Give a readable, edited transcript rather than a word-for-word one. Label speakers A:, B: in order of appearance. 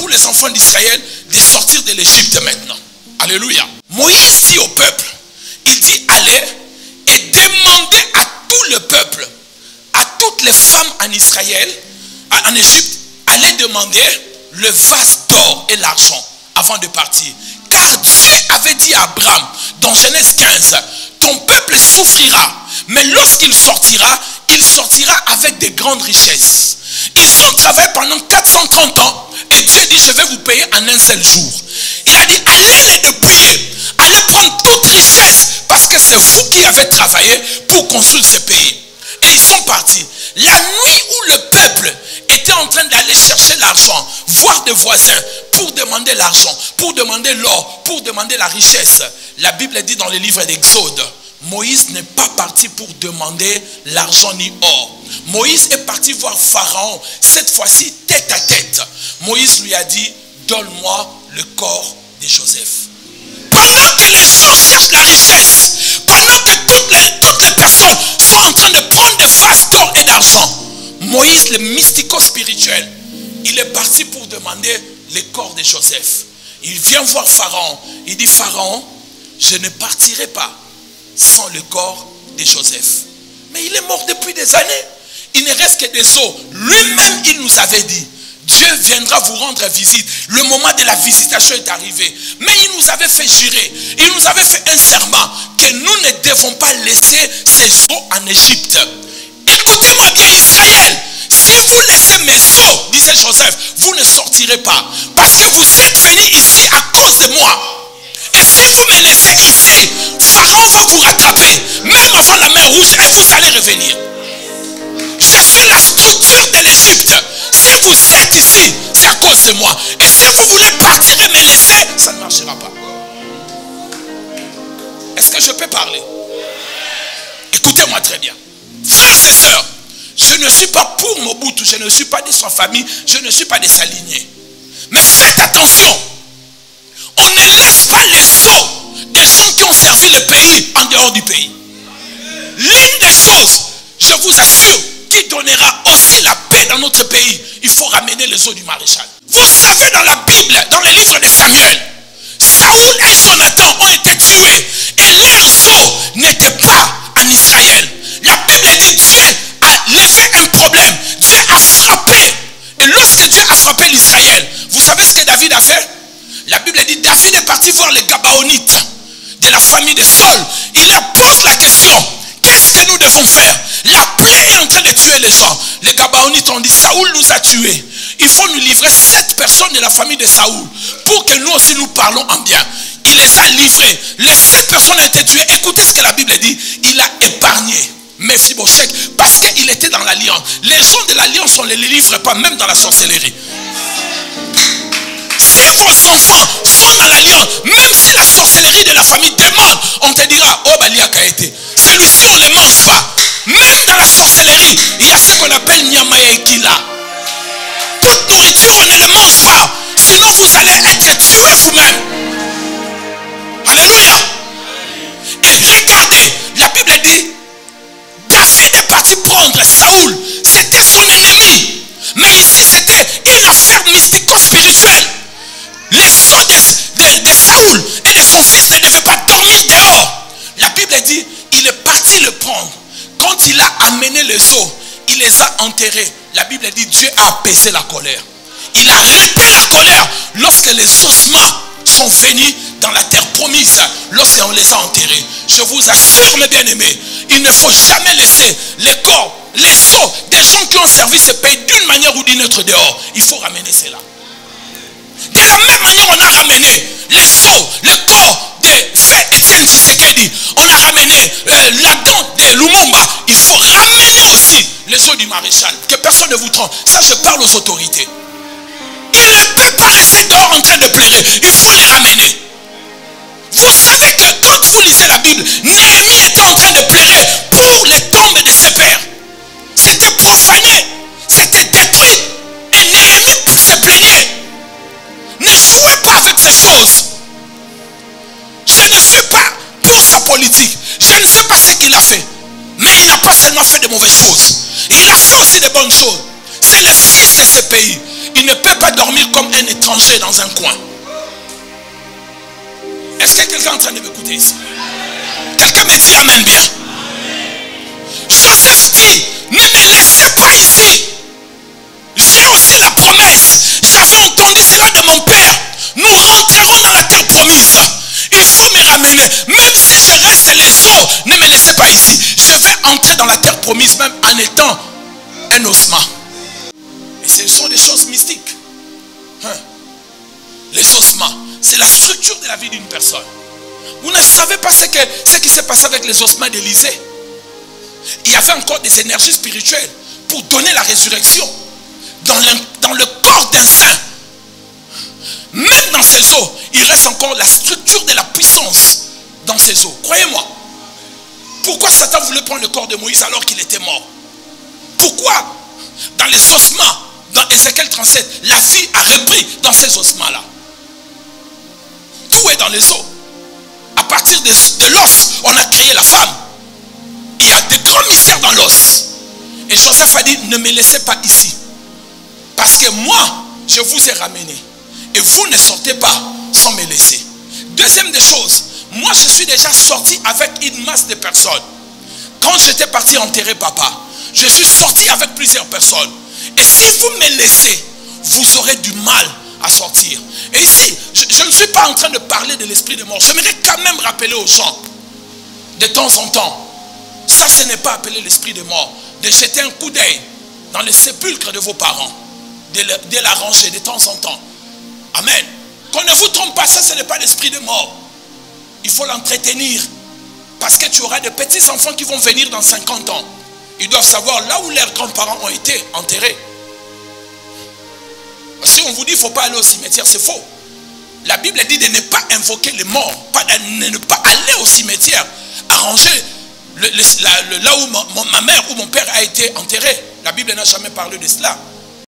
A: pour les enfants d'Israël de sortir de l'Égypte maintenant. Alléluia. Moïse dit au peuple, il dit allez et demandez à tout le peuple, à toutes les femmes en Israël, en Égypte, allez demander le vase d'or et l'argent avant de partir. Car Dieu avait dit à Abraham dans Genèse 15, ton peuple souffrira, mais lorsqu'il sortira avec de grandes richesses. Ils ont travaillé pendant 430 ans et Dieu dit je vais vous payer en un seul jour. Il a dit allez les dépouiller, allez prendre toute richesse parce que c'est vous qui avez travaillé pour construire ce pays. Et ils sont partis. La nuit où le peuple était en train d'aller chercher l'argent, voir des voisins pour demander l'argent, pour demander l'or, pour demander la richesse, la Bible dit dans le livre d'Exode, Moïse n'est pas parti pour demander l'argent ni or. Moïse est parti voir Pharaon, cette fois-ci tête à tête. Moïse lui a dit, donne-moi le corps de Joseph. Pendant que les gens cherchent la richesse, pendant que toutes les personnes sont en train de prendre des vases d'or et d'argent, Moïse, le mystico-spirituel, il est parti pour demander le corps de Joseph. Il vient voir Pharaon. Il dit, Pharaon, je ne partirai pas sans le corps de Joseph. Mais il est mort depuis des années. Il ne reste que des os. Lui-même, il nous avait dit, Dieu viendra vous rendre visite. Le moment de la visitation est arrivé. Mais il nous avait fait jurer. Il nous avait fait un serment que nous ne devons pas laisser ces os en Égypte. Écoutez-moi bien, Israël. Si vous laissez mes os, disait Joseph, vous ne sortirez pas. Parce que vous êtes venus ici à cause de moi. Et si vous me laissez ici, Pharaon va vous rattraper, même avant la mer rouge, et vous allez revenir. Je suis la structure de l'Égypte. Si vous êtes ici, c'est à cause de moi. Et si vous voulez partir et me laisser, ça ne marchera pas. Est-ce que je peux parler? Écoutez-moi très bien. Frères et sœurs, je ne suis pas pour Mobutu, je ne suis pas de sa famille, je ne suis pas de sa lignée. Mais faites attention. On ne laisse pas les os des gens qui ont servi le pays en dehors du pays. L'une des choses, je vous assure, qui donnera aussi la paix dans notre pays, il faut ramener les os du maréchal. Vous savez, dans la Bible, dans le livre de Samuel, Saoul et Jonathan ont été tués et leurs os n'étaient pas en Israël. La Bible dit Dieu a levé un problème. Dieu a frappé. Et lorsque Dieu a frappé l'Israël, vous savez ce que David a fait? La Bible dit David est parti voir les Gabaonites de la famille de Saul. Il leur pose la question, qu'est-ce que nous devons faire? La plaie est en train de tuer les gens. Les Gabaonites ont dit, Saoul nous a tués. Il faut nous livrer 7 personnes de la famille de Saoul pour que nous aussi nous parlons en bien. Il les a livrés. Les 7 personnes ont été tuées. Écoutez ce que la Bible dit. Il a épargné Mephibosheth parce qu'il était dans l'alliance. Les gens de l'alliance, on ne les livre pas, même dans la sorcellerie. Si vos enfants sont dans l'alliance, même si la sorcellerie de la famille demande, on te dira, oh Balia Kaete, celui-ci on ne le mange pas. Même dans la sorcellerie, il y a ce qu'on appelle Nyamaekila. Toute nourriture, on ne le mange pas. Sinon vous allez être tués vous-même. Alléluia. Et regardez, la Bible dit, David est parti prendre Saoul. C'était son ennemi. Mais ici c'était une affaire mystico-spirituelle. Les os de Saoul et de son fils ne devaient pas dormir dehors. La Bible dit, il est parti le prendre. Quand il a amené les os, il les a enterrés. La Bible dit, Dieu a apaisé la colère. Il a arrêté la colère lorsque les ossements sont venus dans la terre promise, lorsqu'on les a enterrés. Je vous assure, mes bien-aimés, il ne faut jamais laisser les corps, les os des gens qui ont servi ce pays d'une manière ou d'une autre dehors. Il faut ramener cela. De la même manière, on a ramené les os, le corps de Frère Étienne Tshisekedi. On a ramené la dent de Lumumba. Il faut ramener aussi les os du maréchal. Que personne ne vous trompe. Ça, je parle aux autorités. Il ne peut pas rester dehors en train de pleurer. Il faut les ramener. Vous savez que quand vous lisez la Bible, Néhémie était en train de pleurer pour les tombes de ses pères. C'était profané. C'était détruit. Et Néhémie se plaignait. Ne jouez pas avec ces choses. Je ne suis pas pour sa politique. Je ne sais pas ce qu'il a fait. Mais il n'a pas seulement fait de mauvaises choses. Il a fait aussi de bonnes choses. C'est le fils de ce pays. Il ne peut pas dormir mourir comme un étranger dans un coin. Est-ce que quelqu'un est en train de m'écouter ici? Quelqu'un me dit amen bien. Joseph dit, ne me laissez pas ici. J'ai aussi la promesse. J'avais entendu cela de mon père. Nous rentrerons dans la terre promise. Il faut me ramener. Même si je reste les eaux, ne me laissez pas ici. Je vais entrer dans la terre promise même en étant un ossement. Et ce sont des choses mystiques. Les ossements, c'est la structure de la vie d'une personne. Vous ne savez pas ce qui s'est passé avec les ossements d'Élisée. Il y avait encore des énergies spirituelles pour donner la résurrection dans le corps d'un saint. Même dans ces eaux, il reste encore la structure de la puissance dans ces eaux. Croyez-moi. Pourquoi Satan voulait prendre le corps de Moïse alors qu'il était mort? Pourquoi dans les ossements, dans Ézéchiel 37, la vie a repris dans ces ossements-là? Tout est dans les os. À partir de l'os, on a créé la femme. Il y a de grands mystères dans l'os. Et Joseph a dit, ne me laissez pas ici. Parce que moi, je vous ai ramené. Et vous ne sortez pas sans me laisser. Deuxième des choses, moi je suis déjà sorti avec une masse de personnes. Quand j'étais parti enterrer papa, je suis sorti avec plusieurs personnes. Et si vous me laissez, vous aurez du mal à sortir. Et ici, je ne suis pas en train de parler de l'esprit de mort. J'aimerais quand même rappeler aux gens, de temps en temps, ça ce n'est pas appeler l'esprit de mort, de jeter un coup d'œil dans le sépulcre de vos parents, de l'arranger de temps en temps. Amen. Qu'on ne vous trompe pas, ça ce n'est pas l'esprit de mort. Il faut l'entretenir. Parce que tu auras de petits enfants qui vont venir dans 50 ans. Ils doivent savoir là où leurs grands-parents ont été enterrés. Si on vous dit qu'il ne faut pas aller au cimetière, c'est faux. La Bible dit de ne pas invoquer les morts, de ne pas aller au cimetière, arranger là où ma mère ou mon père a été enterré. La Bible n'a jamais parlé de cela.